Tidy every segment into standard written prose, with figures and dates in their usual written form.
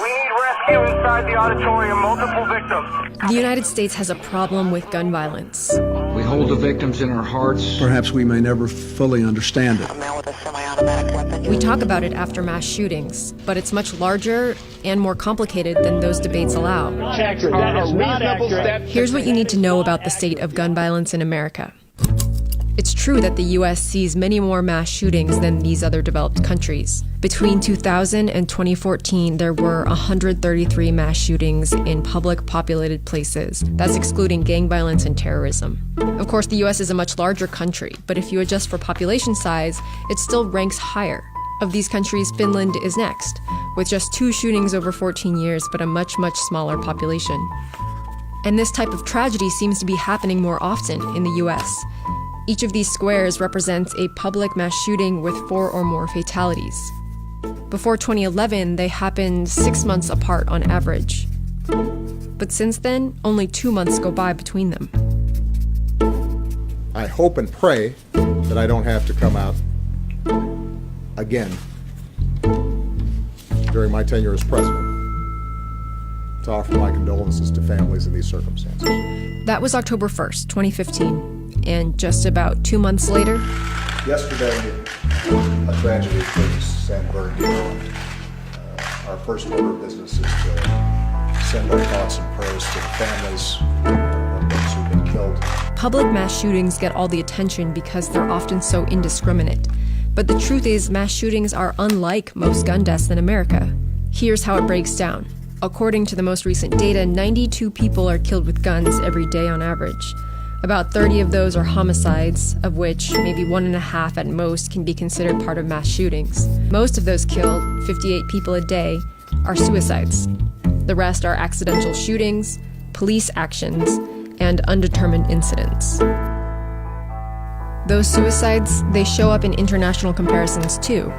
We need rescue inside the auditorium, multiple victims. The United States has a problem with gun violence. We hold the victims in our hearts. Perhaps we may never fully understand it. A man with a semi-automatic weapon. We talk about it after mass shootings, but it's much larger and more complicated than those debates allow. Here's what you need to know about the state of gun violence in America. It's true that the U.S. sees many more mass shootings than these other developed countries. Between 2000 and 2014, there were 133 mass shootings in public populated places. That's excluding gang violence and terrorism. Of course, the U.S. is a much larger country, but if you adjust for population size, it still ranks higher. Of these countries, Finland is next, with just 2 shootings over 14 years, but a much, much smaller population. And this type of tragedy seems to be happening more often in the U.S. Each of these squares represents a public mass shooting with 4 or more fatalities. Before 2011, they happened 6 months apart on average. But since then, only 2 months go by between them. I hope and pray that I don't have to come out again during my tenure as president to offer my condolences to families in these circumstances. That was October 1st, 2015. And just about 2 months later, yesterday, a tragedy took San Bernardino. Our first order of business is to send our thoughts and prayers to the families of those who've been killed. Public mass shootings get all the attention because they're often so indiscriminate. But the truth is, mass shootings are unlike most gun deaths in America. Here's how it breaks down. According to the most recent data, 92 people are killed with guns every day on average. About 30 of those are homicides, of which maybe 1.5 at most can be considered part of mass shootings. Most of those killed, 58 people a day, are suicides. The rest are accidental shootings, police actions, and undetermined incidents. Those suicides, they show up in international comparisons too.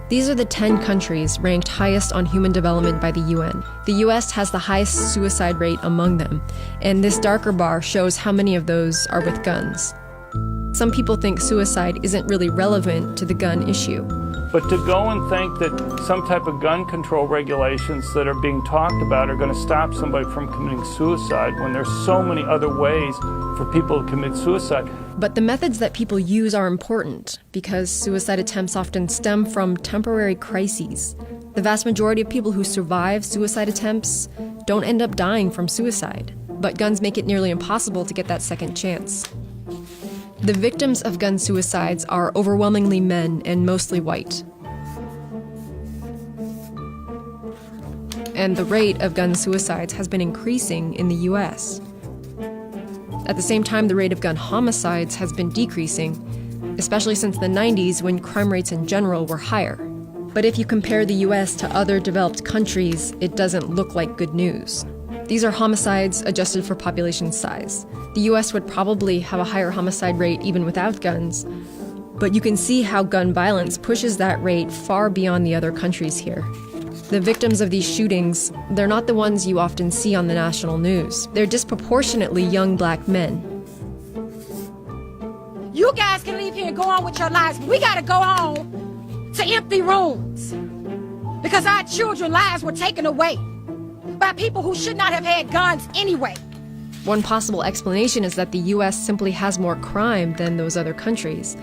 These are the 10 countries ranked highest on human development by the UN. The US has the highest suicide rate among them, and this darker bar shows how many of those are with guns. Some people think suicide isn't really relevant to the gun issue. But to go and think that some type of gun control regulations that are being talked about are going to stop somebody from committing suicide when there's so many other ways for people to commit suicide. But the methods that people use are important because suicide attempts often stem from temporary crises. The vast majority of people who survive suicide attempts don't end up dying from suicide, but guns make it nearly impossible to get that second chance. The victims of gun suicides are overwhelmingly men and mostly white. And the rate of gun suicides has been increasing in the US. At the same time, the rate of gun homicides has been decreasing, especially since the 90s when crime rates in general were higher. But if you compare the US to other developed countries, it doesn't look like good news. These are homicides adjusted for population size. The US would probably have a higher homicide rate even without guns, but you can see how gun violence pushes that rate far beyond the other countries here. The victims of these shootings, they're not the ones you often see on the national news. They're disproportionately young black men. You guys can leave here and go on with your lives, but we gotta go home to empty rooms because our children's lives were taken away by people who should not have had guns anyway. One possible explanation is that the US simply has more crime than those other countries.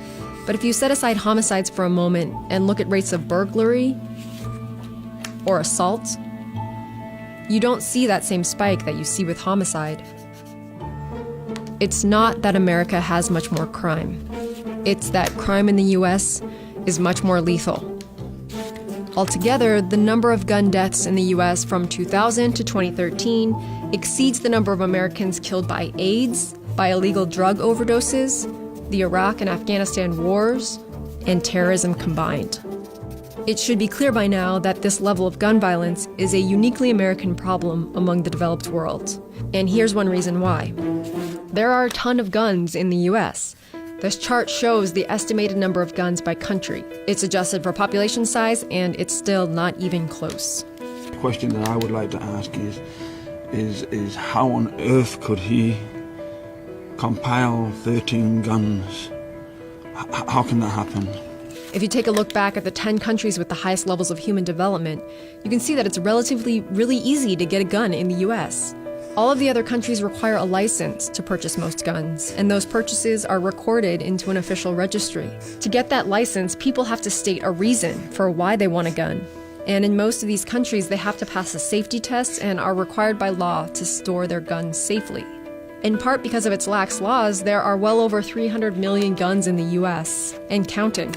But if you set aside homicides for a moment and look at rates of burglary or assault, you don't see that same spike that you see with homicide. It's not that America has much more crime. It's that crime in the US is much more lethal. Altogether, the number of gun deaths in the US from 2000 to 2013 exceeds the number of Americans killed by AIDS, by illegal drug overdoses, the Iraq and Afghanistan wars, and terrorism combined. It should be clear by now that this level of gun violence is a uniquely American problem among the developed world. And here's one reason why. There are a ton of guns in the US. This chart shows the estimated number of guns by country. It's adjusted for population size, and it's still not even close. The question that I would like to ask is how on earth could he compile 13 guns? How can that happen? If you take a look back at the 10 countries with the highest levels of human development, you can see that it's relatively really easy to get a gun in the US. All of the other countries require a license to purchase most guns, and those purchases are recorded into an official registry. To get that license, people have to state a reason for why they want a gun. And in most of these countries, they have to pass a safety test and are required by law to store their guns safely. In part because of its lax laws, there are well over 300 million guns in the US, and counting.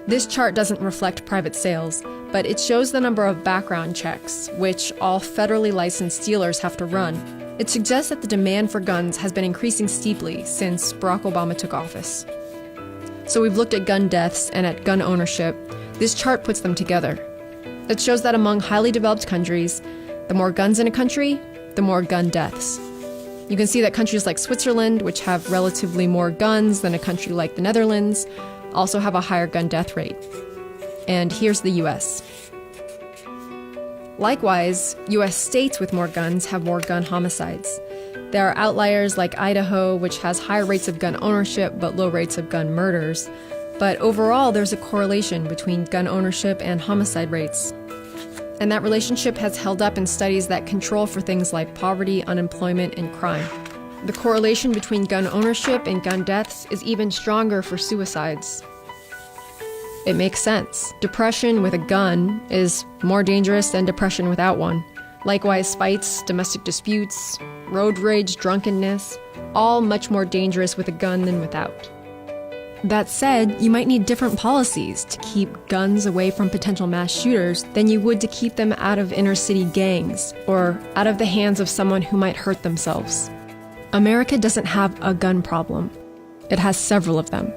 This chart doesn't reflect private sales, but it shows the number of background checks, which all federally licensed dealers have to run. It suggests that the demand for guns has been increasing steeply since Barack Obama took office. So we've looked at gun deaths and at gun ownership. This chart puts them together. It shows that among highly developed countries, the more guns in a country, the more gun deaths. You can see that countries like Switzerland, which have relatively more guns than a country like the Netherlands, also have a higher gun death rate. And here's the US. Likewise, US states with more guns have more gun homicides. There are outliers like Idaho, which has higher rates of gun ownership but low rates of gun murders. But overall, there's a correlation between gun ownership and homicide rates. And that relationship has held up in studies that control for things like poverty, unemployment, and crime. The correlation between gun ownership and gun deaths is even stronger for suicides. It makes sense. Depression with a gun is more dangerous than depression without one. Likewise, fights, domestic disputes, road rage, drunkenness, all much more dangerous with a gun than without. That said, you might need different policies to keep guns away from potential mass shooters than you would to keep them out of inner city gangs or out of the hands of someone who might hurt themselves. America doesn't have a gun problem. It has several of them.